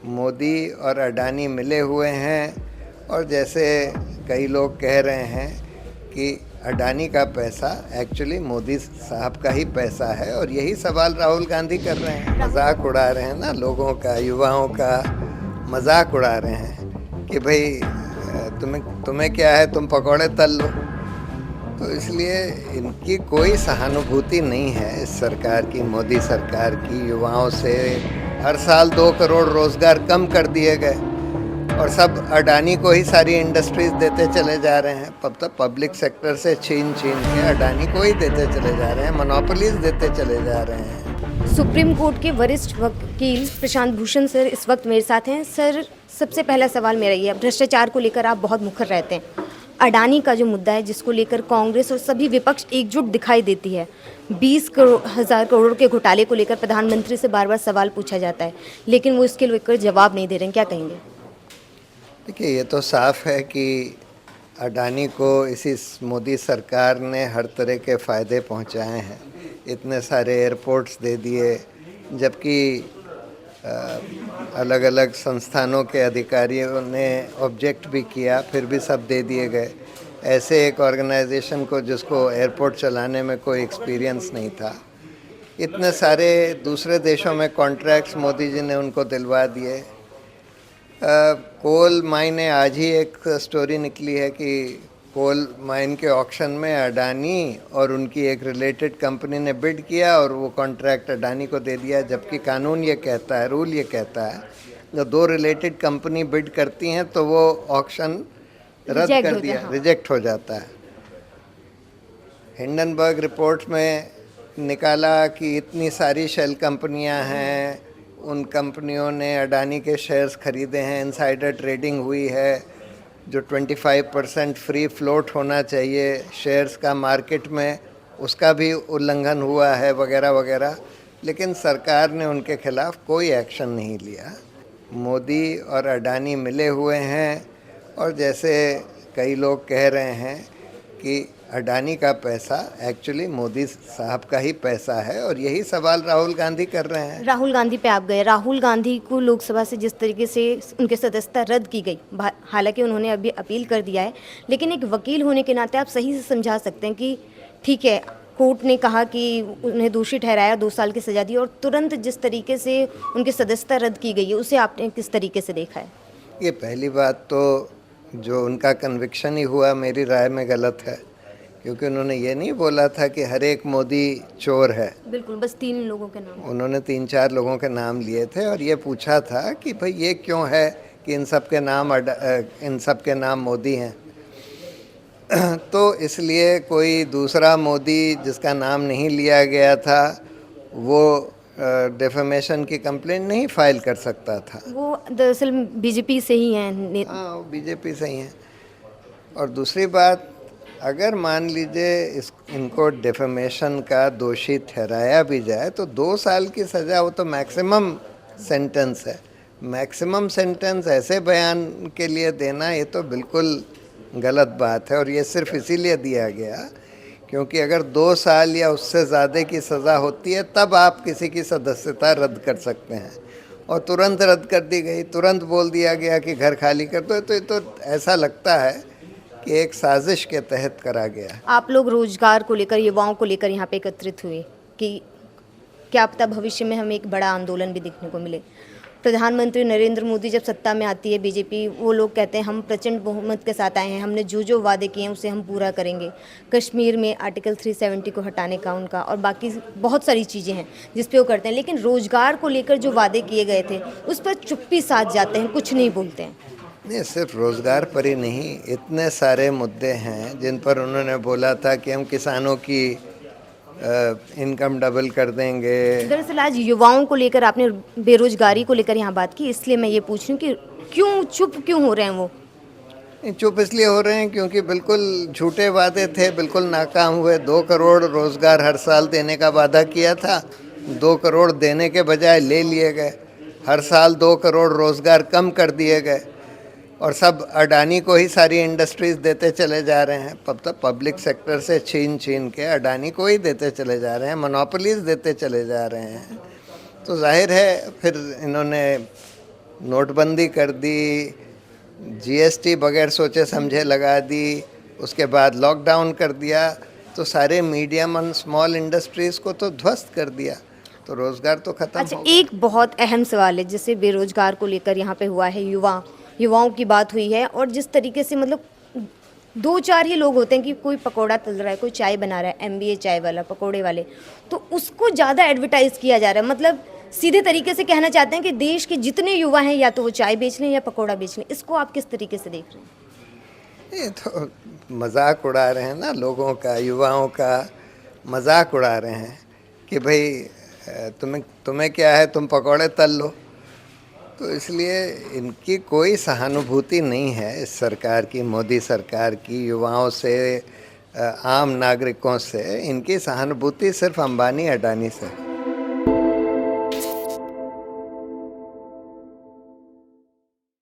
मोदी और अडानी मिले हुए हैं और जैसे कई लोग कह रहे हैं कि अडानी का पैसा एक्चुअली मोदी साहब का ही पैसा है और यही सवाल राहुल गांधी कर रहे हैं। मजाक उड़ा रहे हैं ना, लोगों का, युवाओं का मजाक उड़ा रहे हैं कि भाई तुम्हें क्या है, तुम पकौड़े तल लो। तो इसलिए इनकी कोई सहानुभूति नहीं है इस सरकार की, मोदी सरकार की, युवाओं से। हर साल 2 करोड़ रोजगार कम कर दिए गए और सब अडानी को ही सारी इंडस्ट्रीज देते चले जा रहे हैं। अब तक पब्लिक सेक्टर से छीन के अडानी को ही देते चले जा रहे हैं, मोनोपोलीज देते चले जा रहे हैं। सुप्रीम कोर्ट के वरिष्ठ वकील प्रशांत भूषण सर इस वक्त मेरे साथ हैं। सर, सबसे पहला सवाल मेरा ये है, भ्रष्टाचार को लेकर आप बहुत मुखर रहते हैं। अडानी का जो मुद्दा है, जिसको लेकर कांग्रेस और सभी विपक्ष एकजुट दिखाई देती है, 20,000 करोड़ के घोटाले को लेकर प्रधानमंत्री से बार बार सवाल पूछा जाता है, लेकिन वो इसके लेकर जवाब नहीं दे रहे हैं। क्या कहेंगे? देखिए, ये तो साफ है कि अडानी को इसी मोदी सरकार ने हर तरह के फ़ायदे पहुंचाए हैं। इतने सारे एयरपोर्ट्स दे दिए, जबकि अलग अलग संस्थानों के अधिकारियों ने ऑब्जेक्ट भी किया, फिर भी सब दे दिए गए। ऐसे एक ऑर्गेनाइजेशन को जिसको एयरपोर्ट चलाने में कोई एक्सपीरियंस नहीं था, इतने सारे दूसरे देशों में कॉन्ट्रैक्ट्स मोदी जी ने उनको दिलवा दिए। कोल माइन है, आज ही एक स्टोरी निकली है कि कोल माइन के ऑक्शन में अडानी और उनकी एक रिलेटेड कंपनी ने बिड किया और वो कॉन्ट्रैक्ट अडानी को दे दिया, जबकि कानून ये कहता है, रूल ये कहता है, जब 2 रिलेटेड कंपनी बिड करती हैं तो वो ऑक्शन रद्द कर दिया, रिजेक्ट हो जाता है। हिंडनबर्ग रिपोर्ट में निकाला कि इतनी सारी शेल कंपनियां हैं, उन कंपनियों ने अडानी के शेयर्स खरीदे हैं, इनसाइडर ट्रेडिंग हुई है, जो 25% फ्री फ्लोट होना चाहिए शेयर्स का मार्केट में, उसका भी उल्लंघन हुआ है, वगैरह वगैरह। लेकिन सरकार ने उनके खिलाफ कोई एक्शन नहीं लिया। मोदी और अडानी मिले हुए हैं और जैसे कई लोग कह रहे हैं कि अडानी का पैसा एक्चुअली मोदी साहब का ही पैसा है और यही सवाल राहुल गांधी कर रहे हैं। राहुल गांधी पे आप गए। राहुल गांधी को लोकसभा से जिस तरीके से उनकी सदस्यता रद्द की गई, हालांकि उन्होंने अभी अपील कर दिया है, लेकिन एक वकील होने के नाते आप सही से समझा सकते हैं कि ठीक है, कोर्ट ने कहा कि उन्हें दोषी ठहराया, 2 साल की सजा दी, और तुरंत जिस तरीके से उनकी सदस्यता रद्द की गई है, उसे आपने किस तरीके से देखा है? ये पहली बात तो जो उनका कन्विक्शन ही हुआ, मेरी राय में गलत है, क्योंकि उन्होंने ये नहीं बोला था कि हर एक मोदी चोर है। बिल्कुल, बस 3 लोगों के नाम, उन्होंने 3-4 लोगों के नाम लिए थे और ये पूछा था कि भाई ये क्यों है कि इन सब के नाम मोदी हैं। तो इसलिए कोई दूसरा मोदी जिसका नाम नहीं लिया गया था, वो डेफेमेशन की कंप्लेंट नहीं फाइल कर सकता था। वो दरअसल बीजेपी से ही हैं। हाँ, वो बीजेपी से ही हैं। और दूसरी बात, अगर मान लीजिए इनको डेफेमेशन का दोषी ठहराया भी जाए तो 2 साल की सज़ा, वो तो मैक्सिमम सेंटेंस है। मैक्सिमम सेंटेंस ऐसे बयान के लिए देना, ये तो बिल्कुल गलत बात है। और ये सिर्फ इसीलिए दिया गया क्योंकि अगर 2 साल या उससे ज़्यादा की सज़ा होती है तब आप किसी की सदस्यता रद्द कर सकते हैं, और तुरंत रद्द कर दी गई, तुरंत बोल दिया गया कि घर खाली कर दो। तो ये तो ऐसा लगता है कि एक साजिश के तहत करा गया। आप लोग रोजगार को लेकर, युवाओं को लेकर यहाँ पे एकत्रित हुए कि क्या पता भविष्य में हमें एक बड़ा आंदोलन भी देखने को मिले। प्रधानमंत्री नरेंद्र मोदी जब सत्ता में आती है बीजेपी, वो लोग कहते हैं हम प्रचंड बहुमत के साथ आए हैं, हमने जो जो वादे किए हैं उसे हम पूरा करेंगे। कश्मीर में आर्टिकल 370 को हटाने का उनका, और बाकी बहुत सारी चीज़ें हैं जिस पे वो करते हैं, लेकिन रोजगार को लेकर जो वादे किए गए थे उस पर चुप्पी साध जाते हैं, कुछ नहीं बोलते हैं। नहीं, सिर्फ रोज़गार पर ही नहीं, इतने सारे मुद्दे हैं जिन पर उन्होंने बोला था कि हम किसानों की इनकम डबल कर देंगे। दरअसल आज युवाओं को लेकर आपने बेरोजगारी को लेकर यहाँ बात की, इसलिए मैं ये पूछ रही हूँ कि क्यों चुप क्यों हो रहे हैं वो? चुप इसलिए हो रहे हैं क्योंकि बिल्कुल झूठे वादे थे, बिल्कुल नाकाम हुए। 2 करोड़ रोज़गार हर साल देने का वादा किया था, 2 करोड़ देने के बजाय ले लिए गए। हर साल 2 करोड़ रोज़गार कम कर दिए गए और सब अडानी को ही सारी इंडस्ट्रीज देते चले जा रहे हैं। अब तक पब्लिक सेक्टर से छीन के अडानी को ही देते चले जा रहे हैं, मोनोपोलीज देते चले जा रहे हैं। तो जाहिर है फिर इन्होंने नोटबंदी कर दी, जीएसटी बगैर सोचे समझे लगा दी, उसके बाद लॉकडाउन कर दिया, तो सारे मीडियम और स्मॉल इंडस्ट्रीज़ को तो ध्वस्त कर दिया, तो रोज़गार तो ख़त्म अच्छा, हो एक बहुत अहम सवाल है जैसे बेरोजगार को लेकर यहाँ पे हुआ है, युवाओं की बात हुई है, और जिस तरीके से मतलब दो चार ही लोग होते हैं कि कोई पकौड़ा तल रहा है, कोई चाय बना रहा है, एमबीए चाय वाला, पकौड़े वाले, तो उसको ज़्यादा एडवर्टाइज किया जा रहा है। मतलब सीधे तरीके से कहना चाहते हैं कि देश के जितने युवा हैं या तो वो चाय बेच लें या पकौड़ा बेच लें। इसको आप किस तरीके से देख रहे हैं? ये तो मजाक उड़ा रहे हैं ना, लोगों का, युवाओं का मजाक उड़ा रहे हैं कि भाई तुम्हें क्या है, तुम पकौड़े तल लो। तो इसलिए इनकी कोई सहानुभूति नहीं है इस सरकार की, मोदी सरकार की, युवाओं से, आम नागरिकों से। इनकी सहानुभूति सिर्फ अंबानी अडानी से।